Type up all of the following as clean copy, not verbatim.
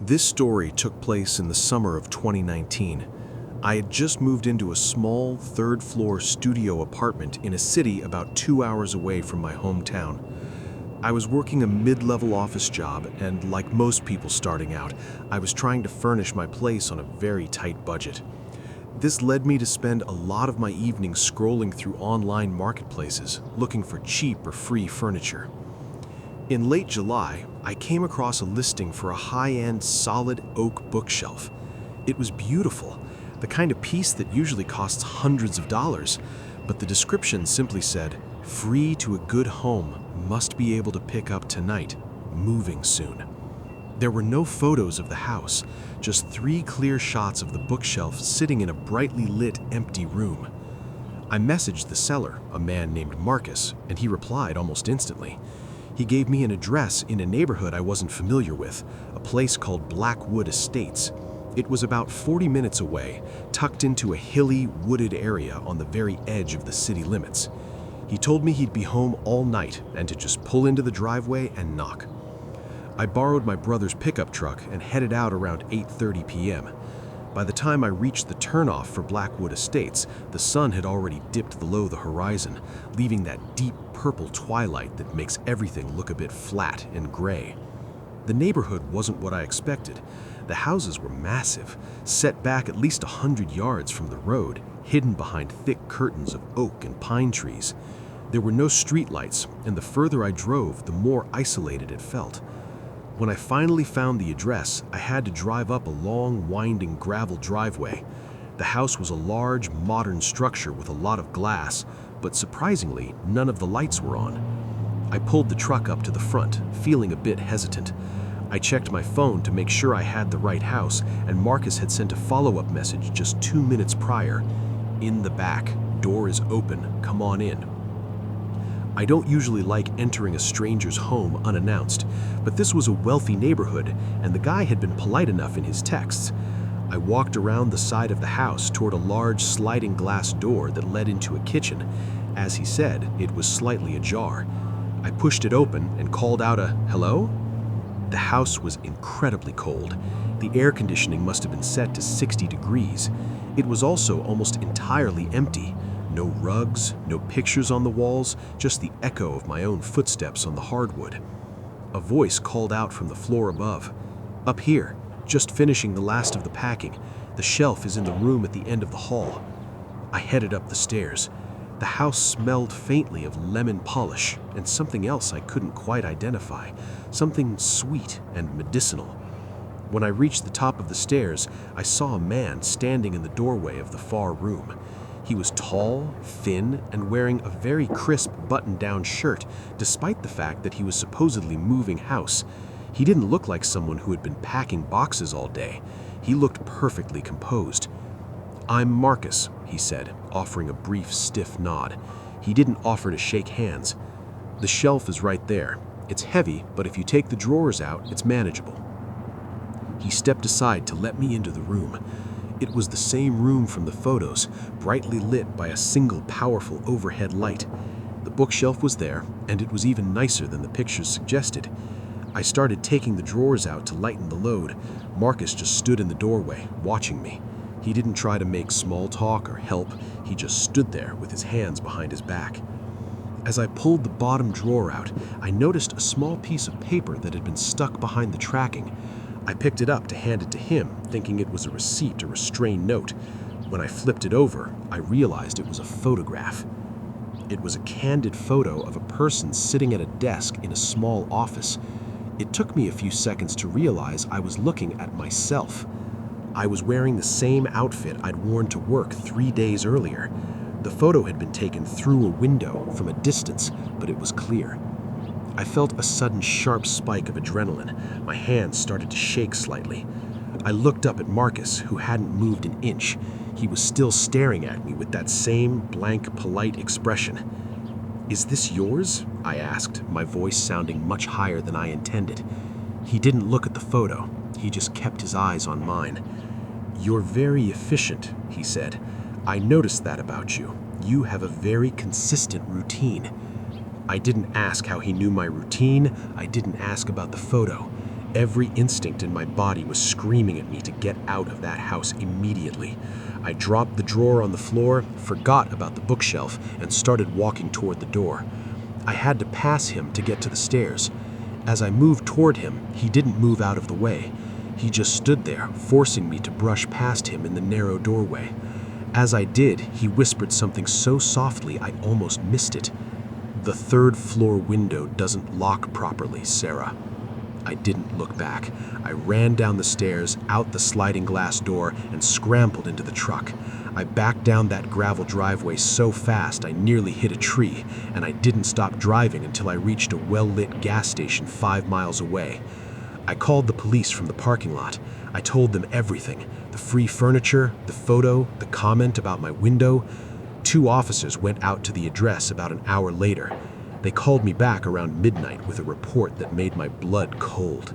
This story took place in the summer of 2019. I had just moved into a small, third-floor studio apartment in a city about 2 hours away from my hometown. I was working a mid-level office job, and like most people starting out, I was trying to furnish my place on a very tight budget. This led me to spend a lot of my evenings scrolling through online marketplaces, looking for cheap or free furniture. In late July, I came across a listing for a high-end solid oak bookshelf. It was beautiful, the kind of piece that usually costs hundreds of dollars, but the description simply said, "Free to a good home, must be able to pick up tonight, moving soon." There were no photos of the house, just 3 clear shots of the bookshelf sitting in a brightly lit, empty room. I messaged the seller, a man named Marcus, and he replied almost instantly. He gave me an address in a neighborhood I wasn't familiar with, a place called Blackwood Estates. It was about 40 minutes away, tucked into a hilly, wooded area on the very edge of the city limits. He told me he'd be home all night and to just pull into the driveway and knock. I borrowed my brother's pickup truck and headed out around 8:30 p.m. By the time I reached the turnoff for Blackwood Estates, the sun had already dipped below the horizon, leaving that deep purple twilight that makes everything look a bit flat and gray. The neighborhood wasn't what I expected. The houses were massive, set back at least 100 yards from the road, hidden behind thick curtains of oak and pine trees. There were no streetlights, and the further I drove, the more isolated it felt. When I finally found the address, I had to drive up a long, winding gravel driveway. The house was a large, modern structure with a lot of glass, but surprisingly, none of the lights were on. I pulled the truck up to the front, feeling a bit hesitant. I checked my phone to make sure I had the right house, and Marcus had sent a follow-up message just 2 minutes prior. "In the back, door is open, come on in." I don't usually like entering a stranger's home unannounced, but this was a wealthy neighborhood, and the guy had been polite enough in his texts. I walked around the side of the house toward a large sliding glass door that led into a kitchen. As he said, it was slightly ajar. I pushed it open and called out a "hello?" The house was incredibly cold. The air conditioning must have been set to 60 degrees. It was also almost entirely empty. No rugs, no pictures on the walls, just the echo of my own footsteps on the hardwood. A voice called out from the floor above. "Up here, just finishing the last of the packing. The shelf is in the room at the end of the hall." I headed up the stairs. The house smelled faintly of lemon polish and something else I couldn't quite identify, something sweet and medicinal. When I reached the top of the stairs, I saw a man standing in the doorway of the far room. He was tall, thin, and wearing a very crisp button-down shirt, despite the fact that he was supposedly moving house. He didn't look like someone who had been packing boxes all day. He looked perfectly composed. "I'm Marcus," he said, offering a brief, stiff nod. He didn't offer to shake hands. "The shelf is right there. It's heavy, but if you take the drawers out, it's manageable." He stepped aside to let me into the room. It was the same room from the photos, brightly lit by a single powerful overhead light. The bookshelf was there, and it was even nicer than the pictures suggested. I started taking the drawers out to lighten the load. Marcus just stood in the doorway, watching me. He didn't try to make small talk or help, he just stood there with his hands behind his back. As I pulled the bottom drawer out, I noticed a small piece of paper that had been stuck behind the tracking. I picked it up to hand it to him, thinking it was a receipt or a stray note. When I flipped it over, I realized it was a photograph. It was a candid photo of a person sitting at a desk in a small office. It took me a few seconds to realize I was looking at myself. I was wearing the same outfit I'd worn to work 3 days earlier. The photo had been taken through a window from a distance, but it was clear. I felt a sudden sharp spike of adrenaline. My hands started to shake slightly. I looked up at Marcus, who hadn't moved an inch. He was still staring at me with that same blank, polite expression. "Is this yours?" I asked, my voice sounding much higher than I intended. He didn't look at the photo. He just kept his eyes on mine. "You're very efficient," he said. "I noticed that about you. You have a very consistent routine." I didn't ask how he knew my routine. I didn't ask about the photo. Every instinct in my body was screaming at me to get out of that house immediately. I dropped the drawer on the floor, forgot about the bookshelf, and started walking toward the door. I had to pass him to get to the stairs. As I moved toward him, he didn't move out of the way. He just stood there, forcing me to brush past him in the narrow doorway. As I did, he whispered something so softly I almost missed it. "The third-floor window doesn't lock properly, Sarah." I didn't look back. I ran down the stairs, out the sliding glass door, and scrambled into the truck. I backed down that gravel driveway so fast I nearly hit a tree, and I didn't stop driving until I reached a well-lit gas station 5 miles away. I called the police from the parking lot. I told them everything: the free furniture, the photo, the comment about my window. 2 officers went out to the address about an hour later. They called me back around midnight with a report that made my blood cold.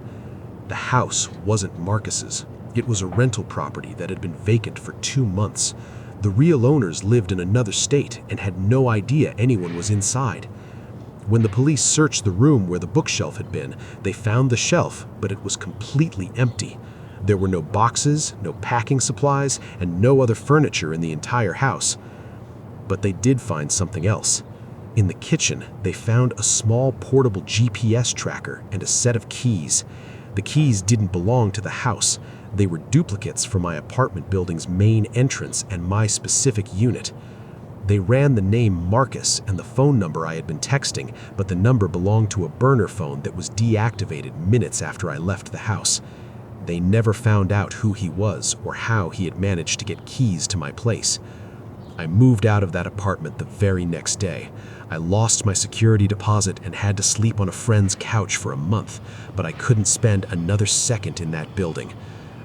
The house wasn't Marcus's. It was a rental property that had been vacant for 2 months. The real owners lived in another state and had no idea anyone was inside. When the police searched the room where the bookshelf had been, they found the shelf, but it was completely empty. There were no boxes, no packing supplies, and no other furniture in the entire house. But they did find something else. In the kitchen, they found a small portable GPS tracker and a set of keys. The keys didn't belong to the house. They were duplicates from my apartment building's main entrance and my specific unit. They ran the name Marcus and the phone number I had been texting, but the number belonged to a burner phone that was deactivated minutes after I left the house. They never found out who he was or how he had managed to get keys to my place. I moved out of that apartment the very next day. I lost my security deposit and had to sleep on a friend's couch for a month, but I couldn't spend another second in that building.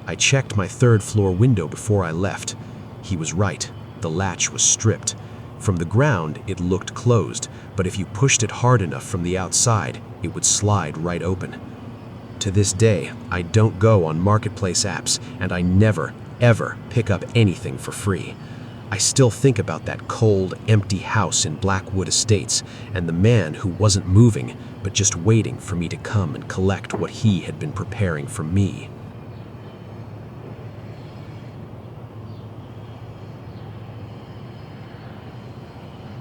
I checked my third-floor window before I left. He was right. The latch was stripped. From the ground, it looked closed, but if you pushed it hard enough from the outside, it would slide right open. To this day, I don't go on marketplace apps, and I never, ever pick up anything for free. I still think about that cold, empty house in Blackwood Estates and the man who wasn't moving, but just waiting for me to come and collect what he had been preparing for me.